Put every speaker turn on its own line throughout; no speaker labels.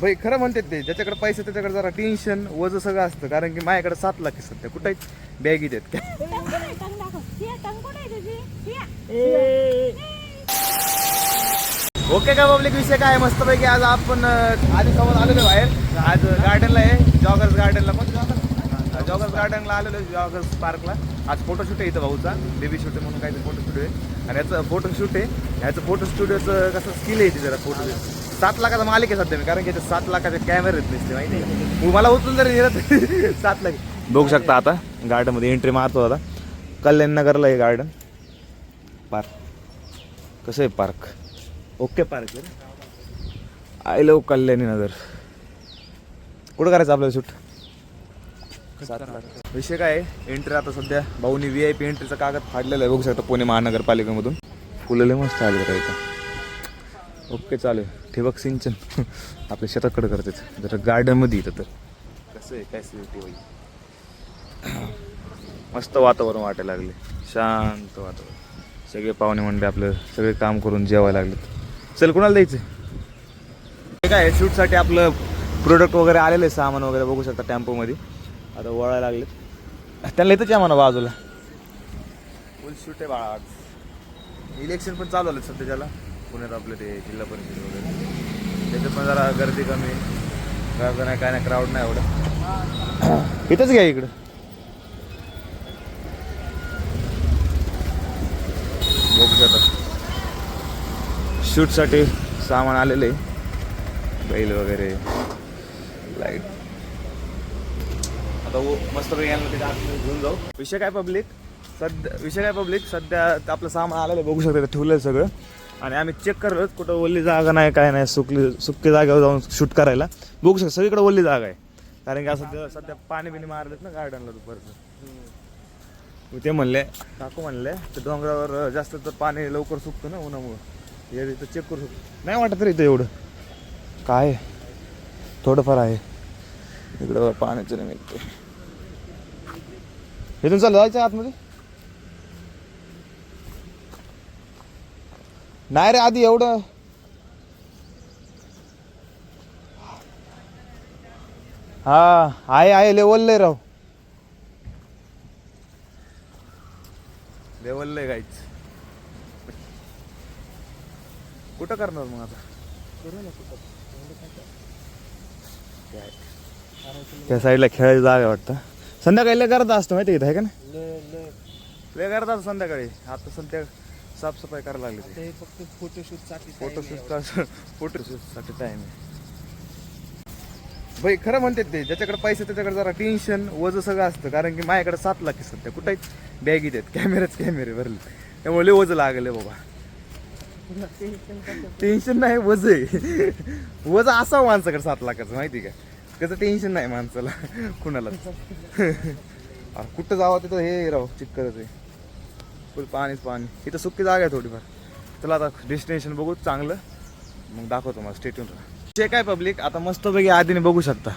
भाई खरं म्हणते ते, ज्याच्याकडे पैसे त्याच्याकडे जरा टेन्शन वज सगळं असतं. कारण की माझ्याकडे 7 लाख आहे सध्या. कुठे बॅगी देत काय. ओके का पब्लिक, विषय काय मस्त पैकी. आज आपण आधी सोबत आलेलो बाहेर. आज गार्डनला आहे, जॉगर्स गार्डनला. पण जॉगर्स गार्डनला आलेलो, जॉगर्स पार्कला. आज फोटोशूट आहे इथं भाऊचा, बेबी शूट म्हणून काहीतरी फोटोशूट आहे. आणि याचं फोटोशूट आहे. ह्याचं फोटो स्टुडिओचं कसं स्किल आहे ती जरा फोटो. 7 लाखाचा मालिक आहे सध्या मी, कारण की 7 लाखाचे कॅमेरे नसते माहिती आहे. मला उचलून जरी नेलं 7 लाख. बघू शकता आता गार्डनमध्ये एंट्री मारतो आता. कल्याण नगरला आहे गार्डन पार्क. कसं आहे पार्क? ओके पार्क आहे. आय लव कल्याणी नगर. कुठं करायचं आपल्याला शूट? 7 लाख. विषय काय आहे, एंट्री आता सध्या भाऊनी VIP एंट्रीचा कागद फाडलेला आहे. बघू शकता पुणे महानगरपालिकेमधून. फुलं मस्त आले बघा इथं. ओके चालेल. ठिबक सिंचन आपल्या शेताकडे करतात जर गार्डनमध्ये इथं. तर कसं आहे फॅसिलिटी होईल. मस्त वातावरण वाटायला लागले, शांत वातावरण. सगळे पाहुणे मंडळी आपलं सगळे काम करून जेवायला लागलेत. चल कुणाला द्यायचं? हे काय शूटसाठी आपलं प्रोडक्ट वगैरे आलेलं आहे, सामान वगैरे बघू शकता टेम्पोमध्ये. आता वळायला लागलेत. त्यांना येतच या म्हणा बाजूला. फुल शूट आहे बाळा. आज इलेक्शन पण चालू आलं सध्या त्याला पुण्यात आपलं ते जिल्हा परिषद वगैरे. त्याच्यात पण जरा गर्दी कमी, गर्दी नाही काय नाही, क्राऊड नाही एवढं. इथंच घ्या इकडं. बघू शकता शूटसाठी सामान आलेलं आहे, बैल वगैरे, लाईट. आता मस्त यांना घेऊन जाऊ. विषय काय पब्लिक सध्या आपलं सामान आलेलं आहे. बघू शकता ठेवलं सगळं. आणि आम्ही चेक करत कुठं ओल्ली जागा नाही काय नाही, सुकी जागेवर जाऊन शूट करायला. बघू शकता सगळीकडे ओल्ली जागा आहे. कारण की असं सध्या पाणी बिणी मारलेत ना गार्डनला दुपारचं. ते म्हणले काकू म्हणले तर डोंगरावर जास्त तर पाणी लवकर सुकतं ना उन्हामुळं. हे इथं चेक करू शकतो. नाही वाटत रे इथं एवढं काय, थोडंफार आहे इकडं पाण्याचं निमित्त. इथून चालू जायचं आतमध्ये नाही रे आधी एवढं. हा आहे लेवललंय राव, लेवललंय गाईच. कुठं करणार मग आता? त्या साईडला खेळायची जागा वाटतं. संध्याकाळी लय करत असतो माहिती आहे का ना, लय करत असतो संध्याकाळी. आता सध्या साफसफाई करायला लागली. फक्त फोटोशूटसाठी टाइम आहे. भाई खरं म्हणते ते, ज्याच्याकडे पैसे त्याच्याकडे जरा टेन्शन वज सगळं असतं. कारण की माझ्याकडे 7 लाख आहे सध्या. कुठे बॅगी देत कॅमेरे भरले, त्यामुळे वज लागले बाबा. टेन्शन नाही, वज आहे. वज असावं माणसाकडे 7 लाखाचं माहिती का. त्याचं टेन्शन नाही माणसाला कुणाला. कुठं जावं तिथं हे राव चिक्करच आहे, फुल पाणीच पाणी. इथं सुकी जागा आहे थोडीफार. चला आता डेस्टिनेशन बघू चांगलं, मग दाखवतो मला. स्टे ट्यून राहा. जे काय पब्लिक आता मस्तपैकी आधीने बघू शकता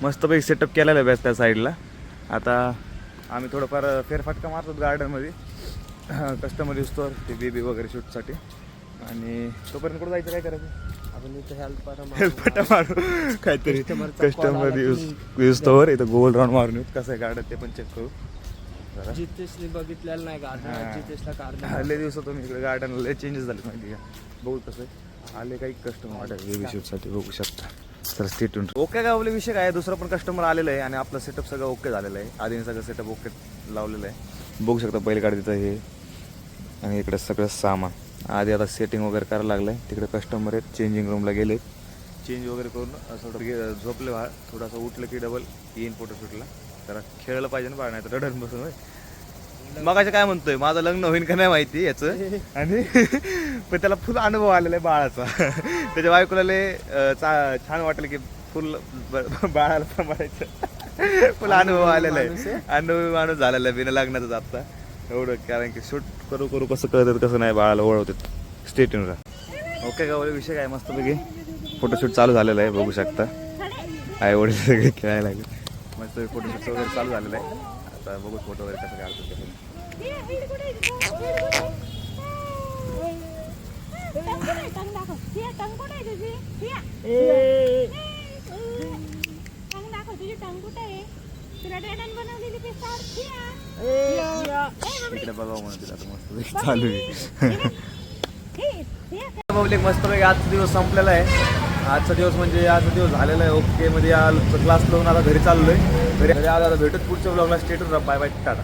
मस्तपैकी सेटअप केलेला आहे बॅस त्या साईडला. आता आम्ही थोडंफार फेरफटका मारतो गार्डनमध्ये. कस्टमर दिसतो ते बेबी वगैरे शूटसाठी. आणि तोपर्यंत कुठं जायचं, काय करायचं आपण इथं हेल्पटा मारू काहीतरी. कस्टमर युजतोवर इथं गोल राऊंड मारून येऊ. कसं आहे गार्डन ते पण चेक करू.
जितेशने बघितलेलं नाही गार्डन. जितेशला गार्डन
लय दिवसात तुम्ही इकडे गार्डनला लय चेंजेस झाले माहिती का. बघू कसं आले काही कस्टमर वाटत बेबी शूटसाठी बघू शकता. तर स्टेट ओके का आपले विषय काय, दुसरा पण कस्टमर आलेलं आहे. आणि आपलं सेटअप सगळं ओके झालेलं आहे. आधीने सगळं सेटअप ओके लावलेलं आहे. बघू शकता बैलगाडी तिथं हे. आणि इकडे सगळं सामान आधी आता सेटिंग वगैरे करायला लागलं आहे. तिकडे कस्टमर आहेत, चेंजिंग रूमला गेले, चेंज वगैरे करून थोडं झोपले बाहेर. थोडासा उठलं की डबल येईन फोटोशूटला. जरा खेळलं पाहिजे ना बाळ, नाही तर रडून बसून होय. मगाशी काय म्हणतोय, माझं लग्न होईन का नाही माहिती याचं. आणि पण त्याला फुल अनुभव आलेला आहे बाळाचा. त्याच्या बायकोला लय छान वाटलं की फुल बाळाला सांभाळायचं. फुल अनुभव आलेला आहे, अनुभवी माणूस झालेला आहे बिना लग्नाचं आता एवढं. कारण की शूट करू करू कसं कळतात कसं नाही बाळाला ओळखतात. स्टेट येऊन राहा. ओके का विषय काय मस्तपैकी फोटोशूट चालू झालेलं आहे. बघू शकता आई वडील सगळे खेळायला लागले. मस्त फोटोशूट वगैरे चालू झालेलं आहे. आता बघू फोटो वगैरे कसं काढतात ते. इकडे बघावं म्हणून तिला आता मस्त चालू आहे. पब्लिक मस्त पैकी आजचा दिवस संपलेला आहे. आजचा दिवस म्हणजे आजचा दिवस झालेला आहे. ओके मध्ये क्लास लावून आता घरी चाललोय. घरी आता भेटत पुढच्या ब्लॉगला. Status bye bye Tata.